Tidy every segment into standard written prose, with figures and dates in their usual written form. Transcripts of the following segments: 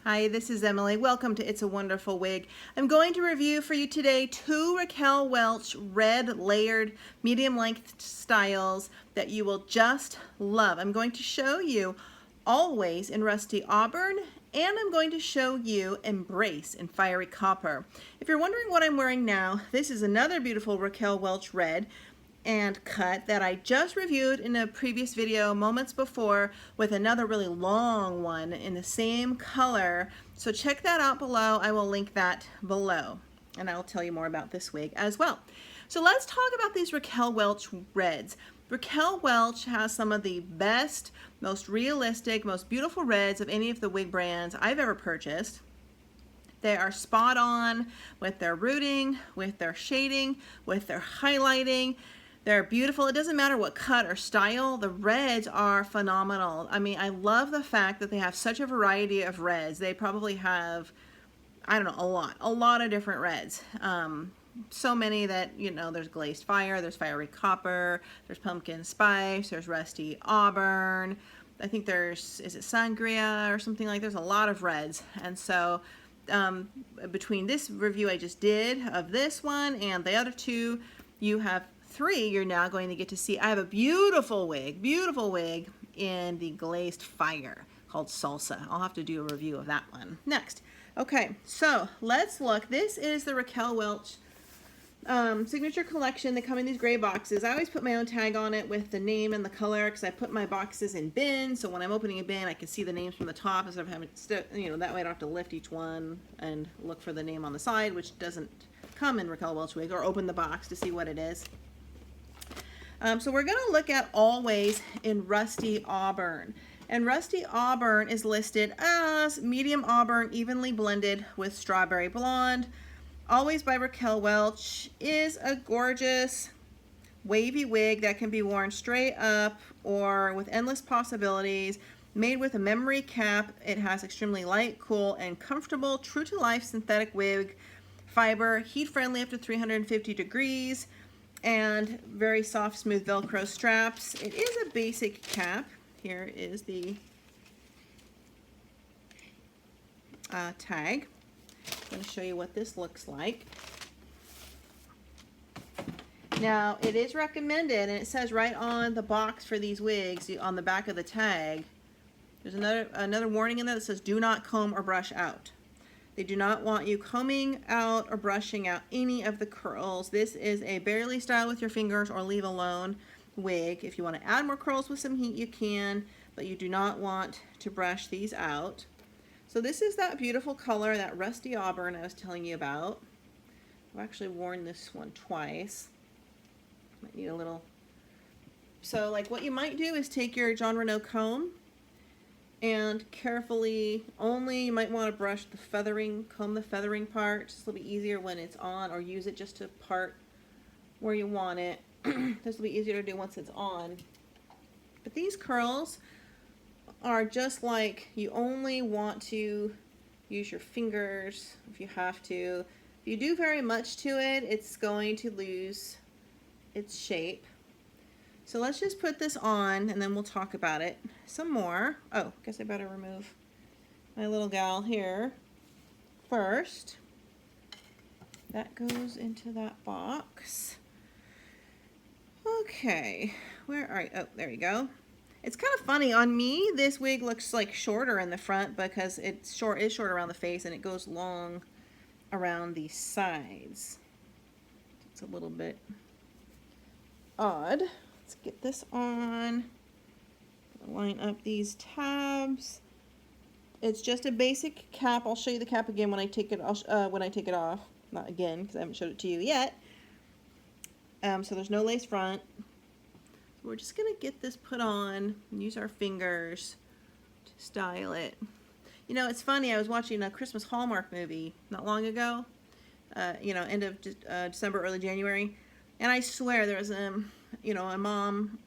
Hi, this is Emily. Welcome to It's a Wonderful Wig. I'm going to review for you today two Raquel Welch red layered medium length styles that you will just love. I'm going to show you Always in Rusty Auburn, and I'm going to show you Embrace in Fiery Copper. If you're wondering what I'm wearing now, this is another beautiful Raquel Welch red and cut that I just reviewed in a previous video moments before with another really long one in the same color. So check that out below. I will link that below and I will tell you more about this wig as well. So let's talk about these Raquel Welch reds. Raquel Welch has some of the best, most realistic, most beautiful reds of any of the wig brands I've ever purchased. They are spot on with their rooting, with their shading, with their highlighting. They're beautiful. It doesn't matter what cut or style. The reds are phenomenal. I mean, I love the fact that they have such a variety of reds. They probably have, I don't know, a lot of different reds. So many that, you know, there's glazed fire, there's fiery copper, there's pumpkin spice, there's rusty auburn. I think there's, is it sangria or something like, there's a lot of reds. And so between this review I just did of this one and the other two, you have three you're now going to get to see. I have a beautiful wig in the glazed fire called Salsa. I'll have to do a review of that one next. Okay, so let's look. This is the Raquel Welch signature collection. They come in these gray boxes. I always put my own tag on it with the name and the color because I put my boxes in bins, so when I'm opening a bin I can see the names from the top instead of having to, you know, that way I don't have to lift each one and look for the name on the side, which doesn't come in Raquel Welch wig, or open the box to see what it is. So we're going to look at Always in Rusty Auburn. And Rusty Auburn is listed as medium auburn, evenly blended with strawberry blonde. Always by Raquel Welch is a gorgeous wavy wig that can be worn straight up or with endless possibilities. Made with a memory cap, it has extremely light, cool, and comfortable, true-to-life synthetic wig fiber, heat-friendly up to 350 degrees. And very soft, smooth Velcro straps. It is a basic cap. Here is the tag. I'm going to show you what this looks like. Now, it is recommended, and it says right on the box for these wigs, on the back of the tag, there's another warning in there that says, do not comb or brush out. They do not want you combing out or brushing out any of the curls. This is a barely style with your fingers or leave alone wig. If you want to add more curls with some heat, you can, but you do not want to brush these out. So this is that beautiful color, that rusty auburn I was telling you about. I've actually worn this one twice. Might need a little. So like what you might do is take your John Renault comb and carefully, only you might want to brush the feathering, comb the feathering part. This will be easier when it's on, or use it just to part where you want it. This will be easier to do once it's on. But these curls are just like, you only want to use your fingers if you have to. If you do very much to it, it's going to lose its shape. So let's just put this on and then we'll talk about it some more. Oh, guess I better remove my little gal here first. That goes into that box. Okay, where are you? Oh, there you go. It's kind of funny. On me, this wig looks like shorter in the front because it's short around the face and it goes long around the sides. It's a little bit odd. Let's get this on. Line up these tabs. It's just a basic cap. I'll show you the cap again when I take it. When I take it off. Not again because I haven't showed it to you yet. So there's no lace front. So we're just gonna get this put on and use our fingers to style it. You know, it's funny. I was watching a Christmas Hallmark movie not long ago. You know, end of December, early January, and I swear there was you know, a mom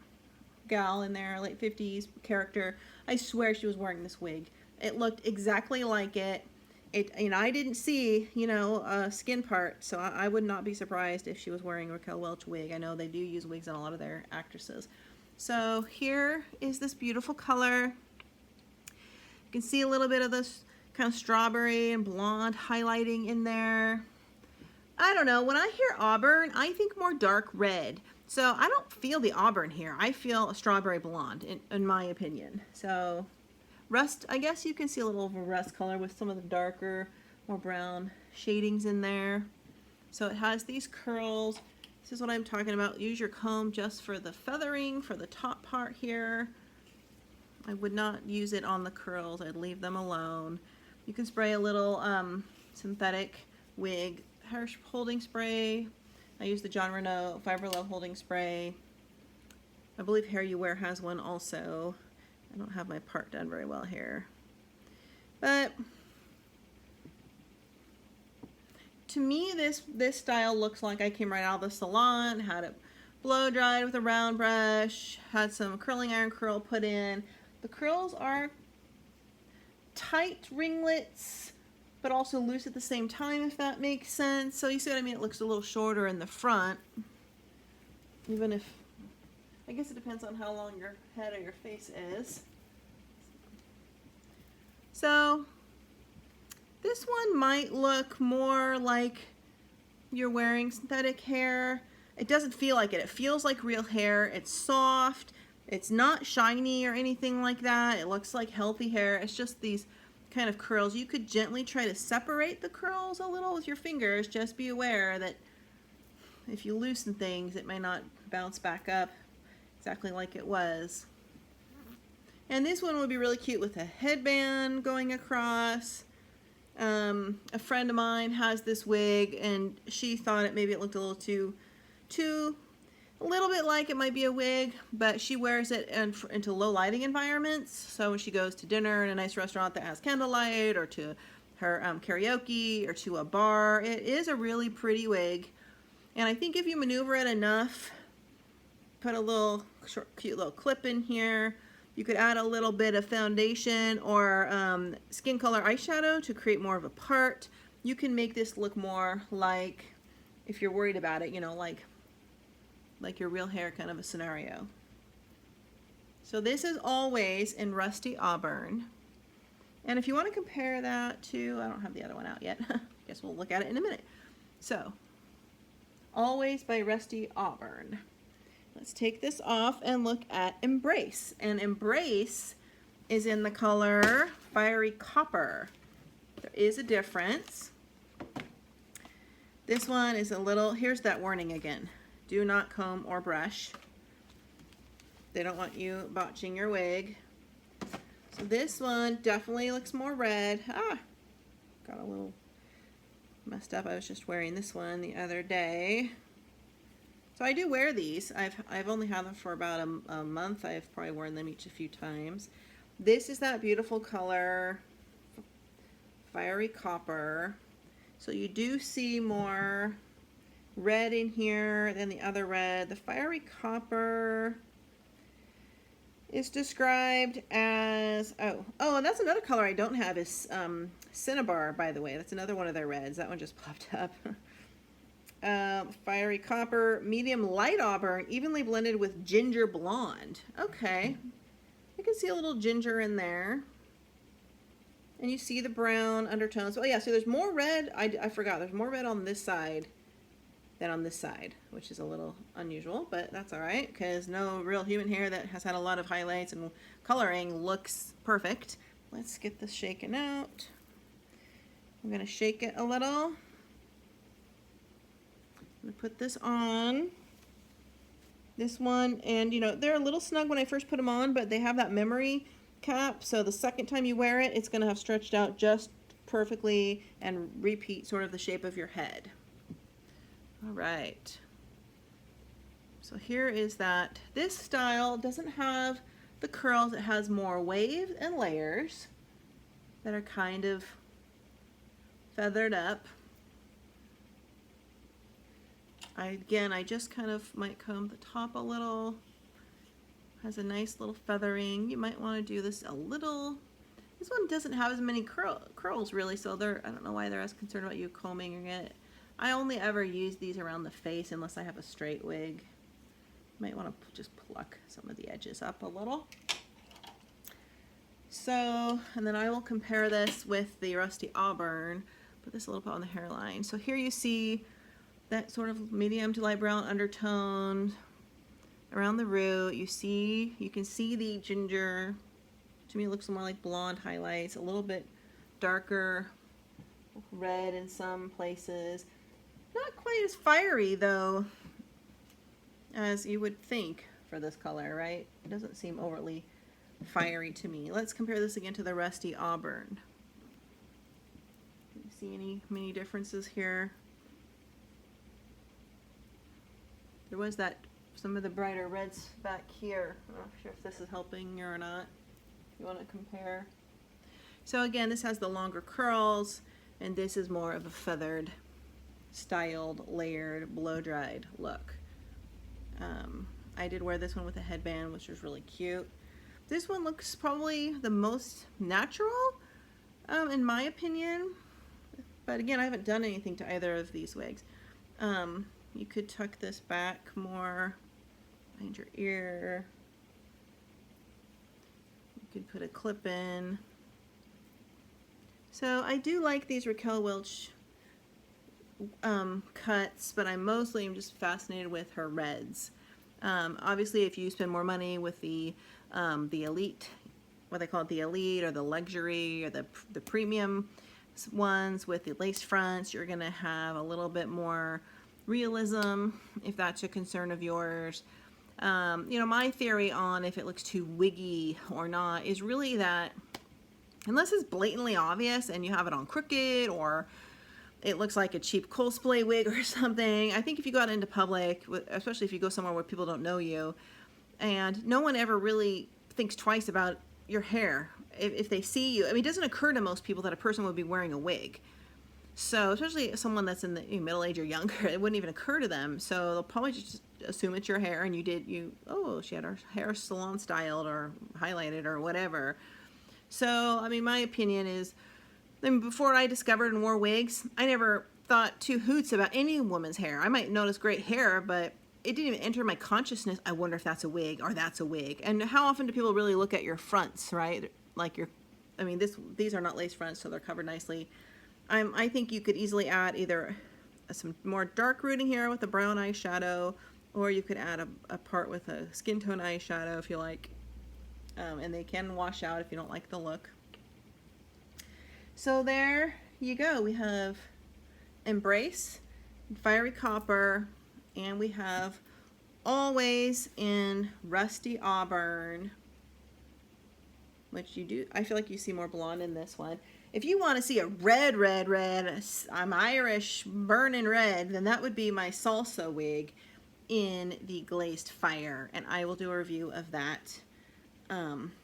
gal in there, late 50s character. I swear she was wearing this wig. It looked exactly like it. You know, I didn't see, you know, a skin part, so I would not be surprised if she was wearing a Raquel Welch wig. I know they do use wigs on a lot of their actresses. So here is this beautiful color. You can see a little bit of this kind of strawberry and blonde highlighting in there. I don't know, when I hear auburn, I think more dark red. So I don't feel the auburn here. I feel a strawberry blonde, in my opinion. So rust, I guess you can see a little of a rust color with some of the darker, more brown shadings in there. So it has these curls. This is what I'm talking about. Use your comb just for the feathering, for the top part here. I would not use it on the curls. I'd leave them alone. You can spray a little synthetic wig hair holding spray. I use the John Renault Fiber Love holding spray. I believe Hair You Wear has one also. I don't have my part done very well here. But to me, this style looks like I came right out of the salon, had it blow dried with a round brush, had some curling iron curl put in. The curls are tight ringlets, but also loose at the same time, if that makes sense. So you see what I mean? It looks a little shorter in the front, even if, I guess it depends on how long your head or your face is. So this one might look more like you're wearing synthetic hair. It doesn't feel like it. It feels like real hair. It's soft. It's not shiny or anything like that. It looks like healthy hair. It's just these kind of curls. You could gently try to separate the curls a little with your fingers. Just be aware that if you loosen things, it may not bounce back up exactly like it was. And this one would be really cute with a headband going across. A friend of mine has this wig, and she thought maybe it looked a little a little bit like it might be a wig, but she wears it into low lighting environments. So when she goes to dinner in a nice restaurant that has candlelight, or to her karaoke, or to a bar, it is a really pretty wig. And I think if you maneuver it enough, put a little short, cute little clip in here. You could add a little bit of foundation or skin color eyeshadow to create more of a part. You can make this look more like, if you're worried about it, you know, like your real hair kind of a scenario. So this is Always in Rusty Auburn. And if you want to compare that to, I don't have the other one out yet. Guess we'll look at it in a minute. So, Always by Rusty Auburn. Let's take this off and look at Embrace. And Embrace is in the color Fiery Copper. There is a difference. This one is a little, here's that warning again. Do not comb or brush. They don't want you botching your wig. So this one definitely looks more red. Got a little messed up. I was just wearing this one the other day. So I do wear these. I've only had them for about a month. I've probably worn them each a few times. This is that beautiful color, Fiery Copper. So you do see more red in here than the other red. The Fiery Copper is described as, and that's another color I don't have is Cinnabar, by the way. That's another one of their reds. That one just popped up. Fiery Copper, medium light auburn, evenly blended with ginger blonde. Okay. I can see a little ginger in there. And you see the brown undertones. Oh yeah, so there's more red. I forgot. There's more red on this side than on this side, which is a little unusual, but that's all right, because no real human hair that has had a lot of highlights and coloring looks perfect. Let's get this shaken out. I'm going to shake it a little. I'm going to put this on. This one, and you know, they're a little snug when I first put them on, but they have that memory cap, so the second time you wear it, it's going to have stretched out just perfectly and repeat sort of the shape of your head. All right, so here is that. This style doesn't have the curls. It has more waves and layers that are kind of feathered up. I just kind of might comb the top a little. Has a nice little feathering. You might want to do this a little. This one doesn't have as many curls really, so I don't know why they're as concerned about you combing it. I only ever use these around the face unless I have a straight wig. You might want to just pluck some of the edges up a little. So, and then I will compare this with the Rusty Auburn. Put this a little bit on the hairline. So here you see that sort of medium to light brown undertone around the root. You can see the ginger. To me, it looks more like blonde highlights, a little bit darker red in some places. Not quite as fiery though as you would think for this color, right? It doesn't seem overly fiery to me. Let's compare this again to the Rusty Auburn. You see many differences here? There was some of the brighter reds back here. I'm not sure if this is helping you or not. You want to compare. So again, this has the longer curls, and this is more of a feathered, styled, layered, blow-dried look. I did wear this one with a headband, which was really cute. This one looks probably the most natural, in my opinion. But again, I haven't done anything to either of these wigs. You could tuck this back more behind your ear. You could put a clip in. So I do like these Raquel Welch cuts, but I'm just fascinated with her reds. Obviously, if you spend more money with the elite, what they call it, the elite or the luxury or the premium ones with the lace fronts, you're gonna have a little bit more realism if that's a concern of yours. You know, my theory on if it looks too wiggy or not is really that unless it's blatantly obvious and you have it on crooked or it looks like a cheap cosplay wig or something, I think if you go out into public, especially if you go somewhere where people don't know you, and no one ever really thinks twice about your hair, if they see you, I mean, it doesn't occur to most people that a person would be wearing a wig. So, especially someone that's in the middle age or younger, it wouldn't even occur to them. So they'll probably just assume it's your hair and oh, she had her hair salon styled or highlighted or whatever. So, I mean, my opinion is, before I discovered and wore wigs, I never thought two hoots about any woman's hair. I might notice great hair, but it didn't even enter my consciousness. I wonder if that's a wig or that's a wig. And how often do people really look at your fronts, right? Like these are not lace fronts, so they're covered nicely. I think you could easily add either some more dark rooting here with a brown eyeshadow, or you could add a part with a skin tone eyeshadow if you like. And they can wash out if you don't like the look. So there you go. We have Embrace, Fiery Copper, and we have Always in Rusty Auburn, which I feel like you see more blonde in this one. If you want to see a red, I'm Irish, burning red, then that would be my salsa wig in the glazed fire, and I will do a review of that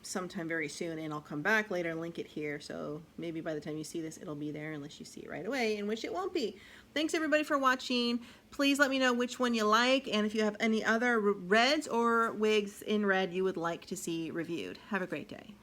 sometime very soon, and I'll come back later and link it here, so maybe by the time you see this it'll be there, unless you see it right away, in which it won't be. Thanks everybody for watching. Please let me know which one you like, and if you have any other reds or wigs in red you would like to see reviewed. Have a great day.